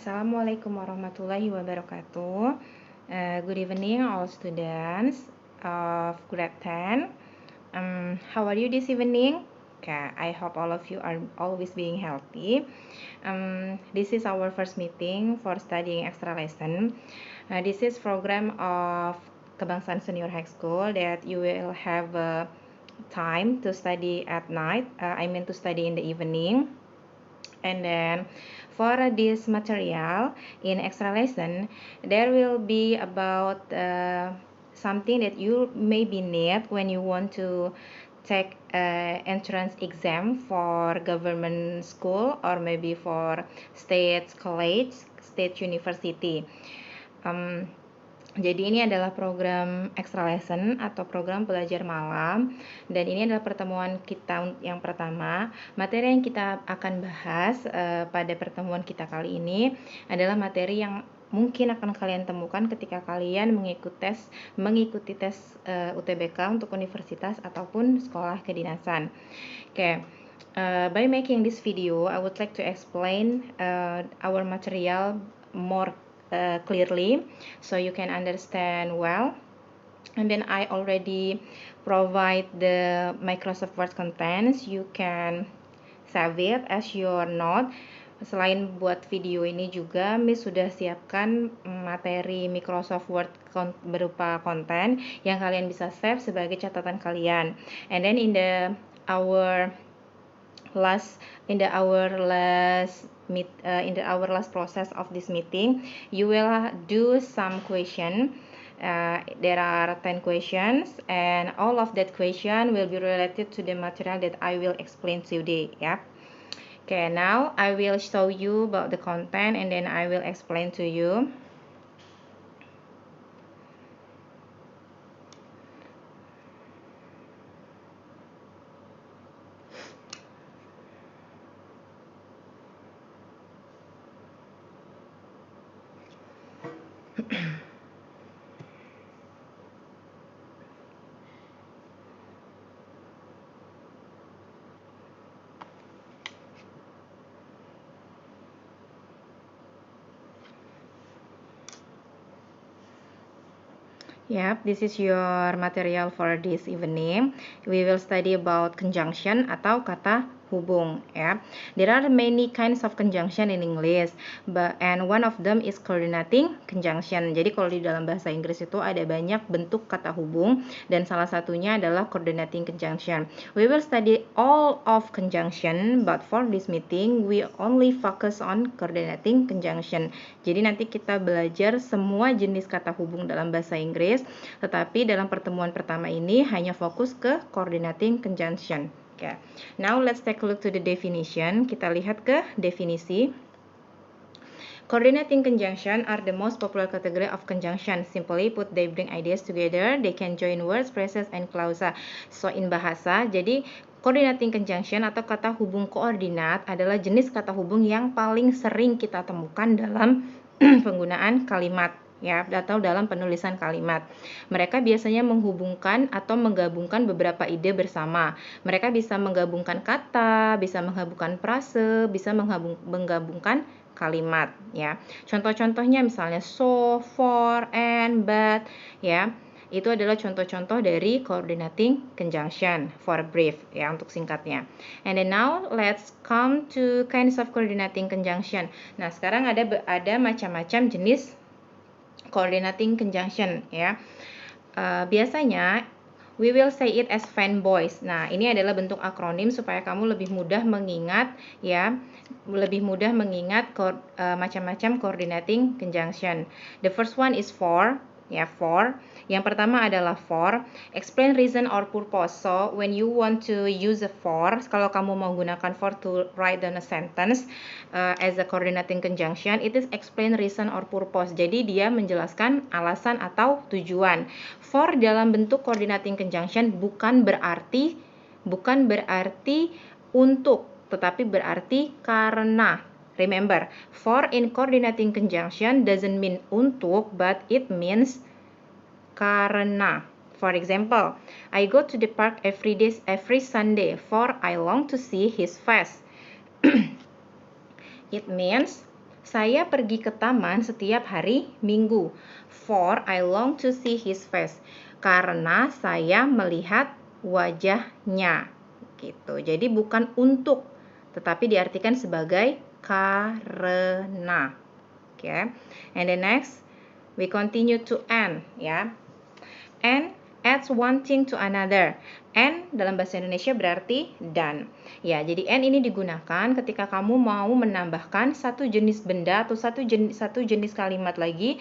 Assalamualaikum warahmatullahi wabarakatuh. Good evening all students of grade 10. How are you this evening? Okay, I hope all of you are always being healthy. This is our first meeting for studying extra lesson. This is program of Kebangsaan Senior High School that you will have time to study at night. To study in the evening. And then for this material in extra lesson, there will be about something that you maybe need when you want to take entrance exam for government school or maybe for state college, state university. Jadi ini adalah program extra lesson atau program belajar malam, dan ini adalah pertemuan kita yang pertama. Materi yang kita akan bahas pada pertemuan kita kali ini adalah materi yang mungkin akan kalian temukan ketika kalian mengikuti tes UTBK untuk universitas ataupun sekolah kedinasan. Okay. By making this video, I would like to explain our material more clearly so you can understand well. And then I already provide the Microsoft Word contents. You can save it as your note. Selain buat video ini juga, Miss sudah siapkan materi Microsoft Word berupa konten yang kalian bisa save sebagai catatan kalian. And then in our last process of this meeting, you will do some question. There are 10 questions, and all of that question will be related to the material that I will explain today. Yeah. Okay, now I will show you about the content, and then I will explain to you. Yep, this is your material for this evening. We will study about conjunction atau kata hubung. Yeah. There are many kinds of conjunction in English, and one of them is coordinating conjunction. Jadi kalau di dalam bahasa Inggris itu ada banyak bentuk kata hubung, dan salah satunya adalah coordinating conjunction. We will study all of conjunction, but for this meeting we only focus on coordinating conjunction. Jadi nanti kita belajar semua jenis kata hubung dalam bahasa Inggris, tetapi dalam pertemuan pertama ini hanya fokus ke coordinating conjunction. Okay. Now let's take a look to the definition. Kita lihat ke definisi. Coordinating conjunction are the most popular category of conjunction. Simply put, they bring ideas together. They can join words, phrases, and clausa. So in bahasa, jadi coordinating conjunction atau kata hubung koordinat adalah jenis kata hubung yang paling sering kita temukan dalam penggunaan kalimat, ya, atau dalam penulisan kalimat. Mereka biasanya menghubungkan atau menggabungkan beberapa ide bersama. Mereka bisa menggabungkan kata, bisa menggabungkan frase, bisa menggabungkan kalimat, ya. Contoh-contohnya misalnya so, for, and, but, ya. Itu adalah contoh-contoh dari coordinating conjunction, for brief, ya, untuk singkatnya. And then now let's come to kinds of coordinating conjunction. Nah, sekarang ada macam-macam jenis coordinating conjunction, ya. Biasanya we will say it as fanboys. Nah, ini adalah bentuk akronim supaya kamu lebih mudah mengingat, ya, macam-macam coordinating conjunction. The first one is for, ya, for. Yang pertama adalah for, explain reason or purpose. So when you want to use a for, kalau kamu mau gunakan for to write down a sentence as a coordinating conjunction, it is explain reason or purpose. Jadi dia menjelaskan alasan atau tujuan. For dalam bentuk coordinating conjunction bukan berarti untuk, tetapi berarti karena. Remember, for in coordinating conjunction doesn't mean untuk, but it means karena. For example, I go to the park every Sunday, for I long to see his face. It means Saya pergi ke taman setiap hari Minggu. For I long to see his face. Karena saya melihat wajahnya. Gitu. Jadi bukan untuk, tetapi diartikan sebagai karena. Oke. And the next, we continue to and, ya. And adds one thing to another. And dalam bahasa Indonesia berarti dan. Ya, jadi and ini digunakan ketika kamu mau menambahkan satu jenis benda atau satu jenis kalimat lagi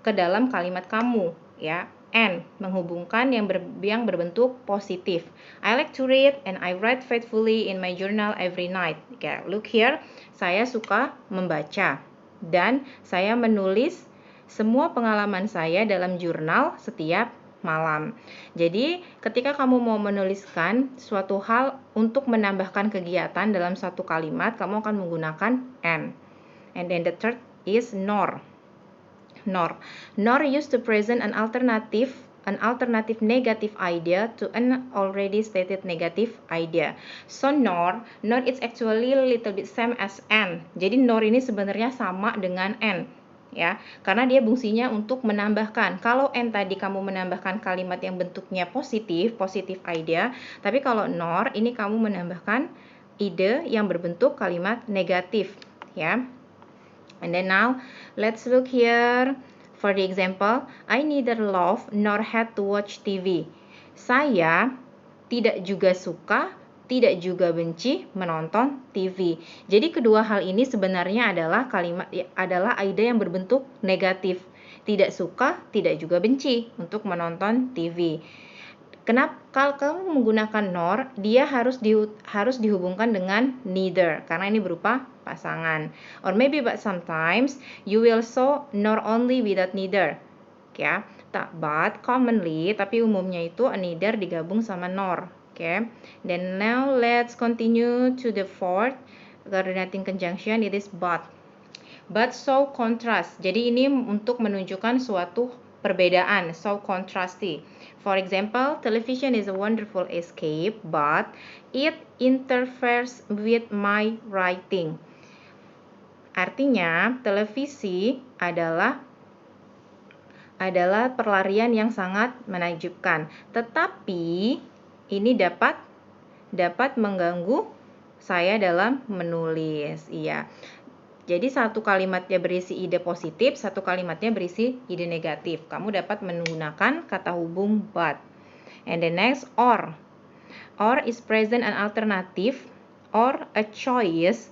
ke dalam kalimat kamu, ya. And menghubungkan yang berbentuk positif. I like to read and I write faithfully in my journal every night. Okay, look here, saya suka membaca dan saya menulis semua pengalaman saya dalam jurnal setiap malam. Jadi, ketika kamu mau menuliskan suatu hal untuk menambahkan kegiatan dalam satu kalimat, kamu akan menggunakan and. And then the third is nor. Nor used to present an alternative negative idea to an already stated negative idea. So nor is actually a little bit same as and. Jadi nor ini sebenarnya sama dengan and, ya, karena dia fungsinya untuk menambahkan. Kalau and tadi kamu menambahkan kalimat yang bentuknya positif idea, tapi kalau nor ini kamu menambahkan ide yang berbentuk kalimat negatif, ya. And then now let's look here for the example. I neither love nor hate to watch TV. Saya tidak juga suka, tidak juga benci menonton TV. Jadi kedua hal ini sebenarnya adalah ide yang berbentuk negatif. Tidak suka, tidak juga benci untuk menonton TV. Kenapa kalau kamu menggunakan nor, dia harus dihubungkan dengan neither karena ini berupa pasangan. Or maybe but sometimes you will show nor only without neither. Ya, but commonly, tapi umumnya itu neither digabung sama nor. Okay. Then now let's continue to the fourth coordinating conjunction. It is but. But so contrast. Jadi ini untuk menunjukkan suatu perbedaan, so contrasty. For example, television is a wonderful escape, but it interferes with my writing. Artinya, televisi adalah perlarian yang sangat menakjubkan, tetapi ini dapat mengganggu saya dalam menulis. Iya. Jadi satu kalimatnya berisi ide positif, satu kalimatnya berisi ide negatif. Kamu dapat menggunakan kata hubung but. And the next or. Or is present an alternative or a choice.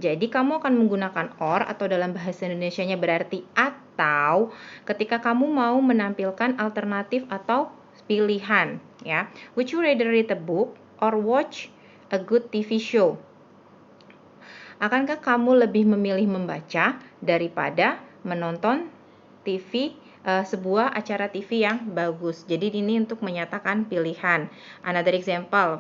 Jadi kamu akan menggunakan or atau dalam bahasa Indonesianya berarti atau ketika kamu mau menampilkan alternatif atau pilihan, ya. Would you rather read a book or watch a good TV show? Akankah kamu lebih memilih membaca daripada menonton TV, sebuah acara TV yang bagus? Jadi ini untuk menyatakan pilihan. Another example,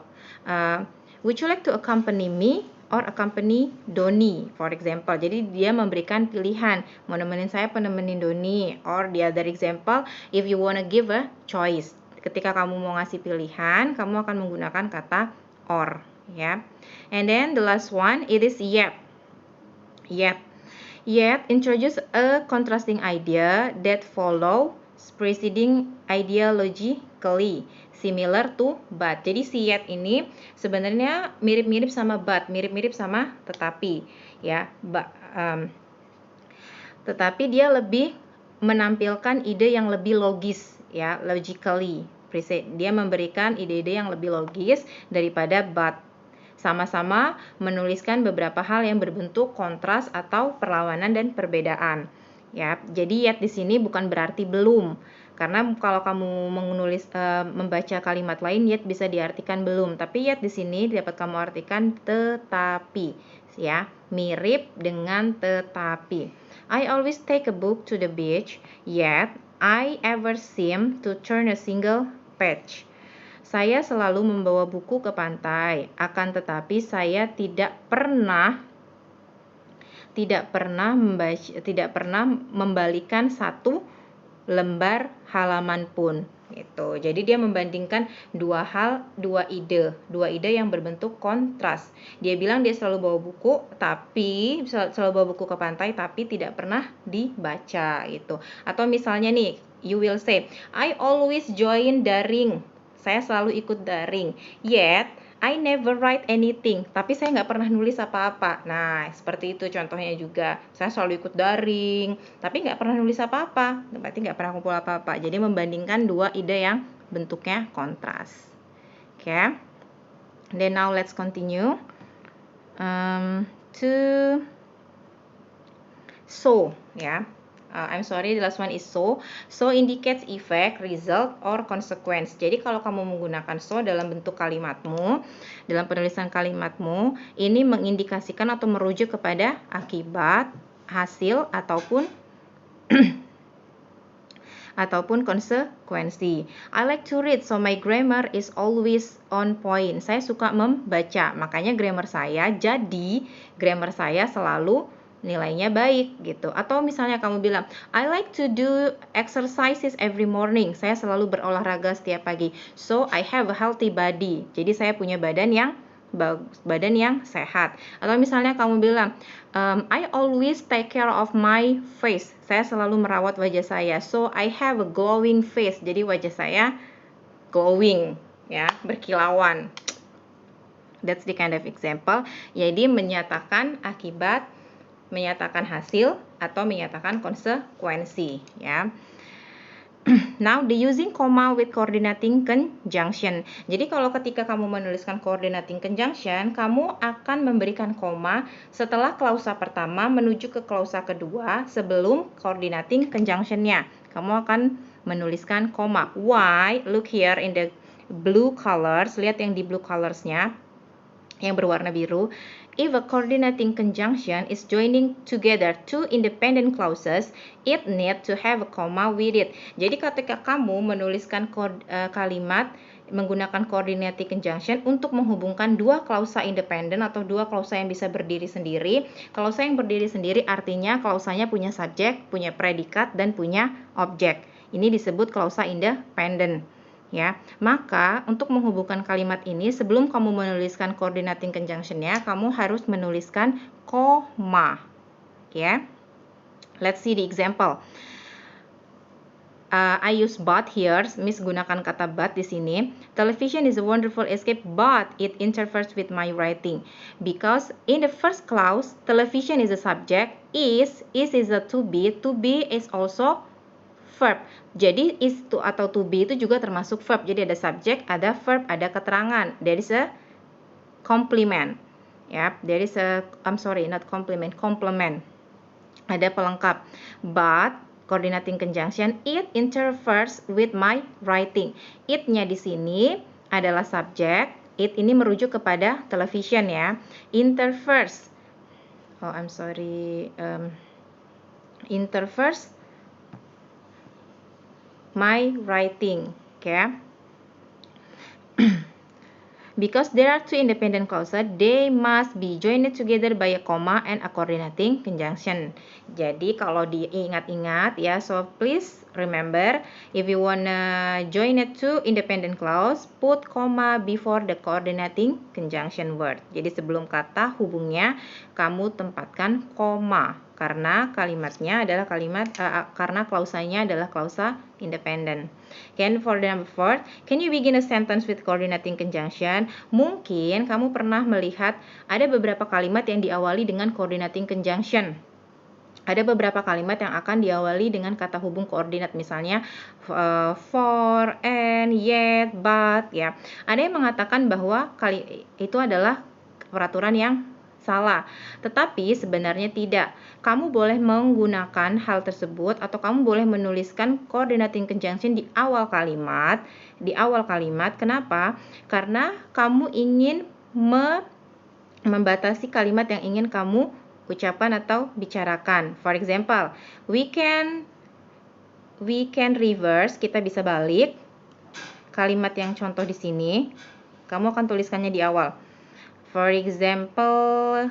would you like to accompany me or accompany Doni, for example. Jadi dia memberikan pilihan, mau nemenin saya apa nemenin Doni. Or the other example, if you wanna give a choice. Ketika kamu mau ngasih pilihan, kamu akan menggunakan kata or. Yeah. And then the last one, it is yet. Yet introduce a contrasting idea that follow preceding ideologically similar to but. Jadi si yet ini sebenarnya mirip-mirip sama but, mirip-mirip sama tetapi, ya. Tetapi dia lebih menampilkan ide yang lebih logis, ya, logically. Dia memberikan ide-ide yang lebih logis daripada but. Sama-sama menuliskan beberapa hal yang berbentuk kontras atau perlawanan dan perbedaan. Ya, jadi yet di sini bukan berarti belum. Karena kalau kamu membaca kalimat lain, yet bisa diartikan belum. Tapi yet di sini dapat kamu artikan tetapi, ya, mirip dengan tetapi. I always take a book to the beach, yet I ever seem to turn a single page. Saya selalu membawa buku ke pantai, akan tetapi saya tidak pernah membalikan satu lembar halaman pun. Gitu. Jadi dia membandingkan dua ide yang berbentuk kontras. Dia bilang dia selalu bawa buku, tapi selalu bawa buku ke pantai, tapi tidak pernah dibaca gitu. Atau misalnya nih, you will say, I always join daring. Saya selalu ikut daring. Yet I never write anything, tapi saya nggak pernah nulis apa-apa. Nah, seperti itu contohnya juga. Saya selalu ikut daring, tapi nggak pernah nulis apa-apa. Berarti nggak pernah kumpul apa-apa. Jadi membandingkan dua ide yang bentuknya kontras. Oke. Okay. Then now let's continue. To so, ya. I'm sorry, the last one is so. So indicates effect, result, or consequence. Jadi kalau kamu menggunakan so dalam bentuk kalimatmu, dalam penulisan kalimatmu, ini mengindikasikan atau merujuk kepada akibat, hasil, ataupun ataupun konsekuensi. I like to read, so my grammar is always on point. Saya suka membaca, makanya grammar saya selalu nilainya baik gitu. Atau misalnya kamu bilang, I like to do exercises every morning. Saya selalu berolahraga setiap pagi. So I have a healthy body. Jadi saya punya badan yang sehat. Atau misalnya kamu bilang, I always take care of my face. Saya selalu merawat wajah saya. So I have a glowing face. Jadi wajah saya glowing, ya, berkilauan. That's the kind of example. Jadi menyatakan akibat, menyatakan hasil, atau menyatakan konsekuensi, ya. Now the using comma with coordinating conjunction. Jadi kalau ketika kamu menuliskan coordinating conjunction, kamu akan memberikan koma setelah klausa pertama menuju ke klausa kedua sebelum coordinating conjunctionnya. Kamu akan menuliskan koma. Why? Look here in the blue colors. Lihat yang di blue colorsnya, yang berwarna biru. If a coordinating conjunction is joining together two independent clauses, it need to have a comma with it. Jadi ketika kamu menuliskan kalimat menggunakan coordinating conjunction untuk menghubungkan dua klausa independen atau dua klausa yang bisa berdiri sendiri. Klausa yang berdiri sendiri artinya klausanya punya subjek, punya predikat, dan punya objek. Ini disebut klausa independen. Ya, maka untuk menghubungkan kalimat ini sebelum kamu menuliskan coordinating conjunction-nya, kamu harus menuliskan koma. Ya. Let's see the example. I use but here. Miss gunakan kata but di sini. Television is a wonderful escape, but it interferes with my writing. Because in the first clause, television is a subject, is a to be is also verb. Jadi is to atau to be itu juga termasuk verb. Jadi ada subjek, ada verb, ada keterangan. There is a complement. Ya, there is a not complement, complement. Ada pelengkap. But coordinating conjunction, it interferes with my writing. It-nya di sini adalah subjek. It ini merujuk kepada television, ya. Interferes. Interferes my writing, okay? Because there are two independent clauses, they must be joined together by a comma and a coordinating conjunction. Jadi kalau diingat-ingat ya, so please remember, if you wanna join it to independent clause, put comma before the coordinating conjunction word. Jadi sebelum kata hubungnya, kamu tempatkan koma. Karena kalimatnya adalah karena klausanya adalah klausa independen. Okay, for the number 4, can you begin a sentence with coordinating conjunction? Mungkin kamu pernah melihat ada beberapa kalimat yang diawali dengan coordinating conjunction. Ada beberapa kalimat yang akan diawali dengan kata hubung koordinat, misalnya for, and, yet, but, ya. Ada yang mengatakan bahwa itu adalah peraturan yang salah, tetapi sebenarnya tidak. Kamu boleh menggunakan hal tersebut atau kamu boleh menuliskan coordinating conjunction di awal kalimat. Kenapa? Karena kamu ingin membatasi kalimat yang ingin kamu ucapkan atau bicarakan. For example, we can reverse, kita bisa balik kalimat yang contoh di sini. Kamu akan tuliskannya di awal. For example,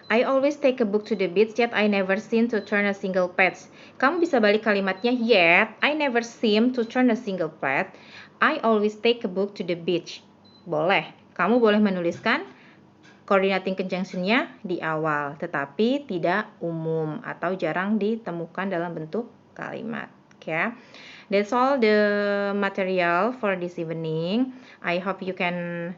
I always take a book to the beach, yet I never seem to turn a single page. Kamu bisa balik kalimatnya, yet I never seem to turn a single page. I always take a book to the beach. Boleh. Kamu boleh menuliskan coordinating conjunction-nya di awal, tetapi tidak umum atau jarang ditemukan dalam bentuk kalimat. Okay? That's all the material for this evening. I hope you can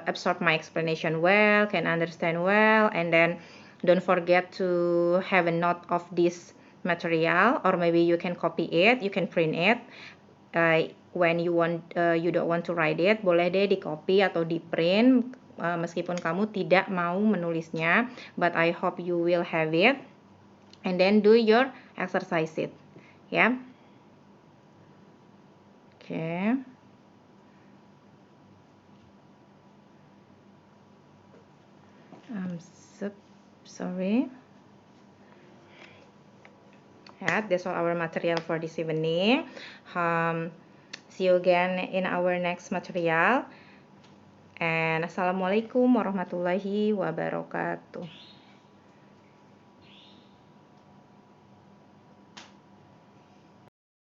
absorb my explanation well, can understand well, and then don't forget to have a note of this material, or maybe you can copy it, you can print it. When you don't want to write it, boleh deh di copy atau di print, meskipun kamu tidak mau menulisnya, but I hope you will have it, and then do your exercise it, ya. Okay. Sorry. Yeah, that's all our material for this evening. See you again in our next material. And Assalamualaikum warahmatullahi wabarakatuh.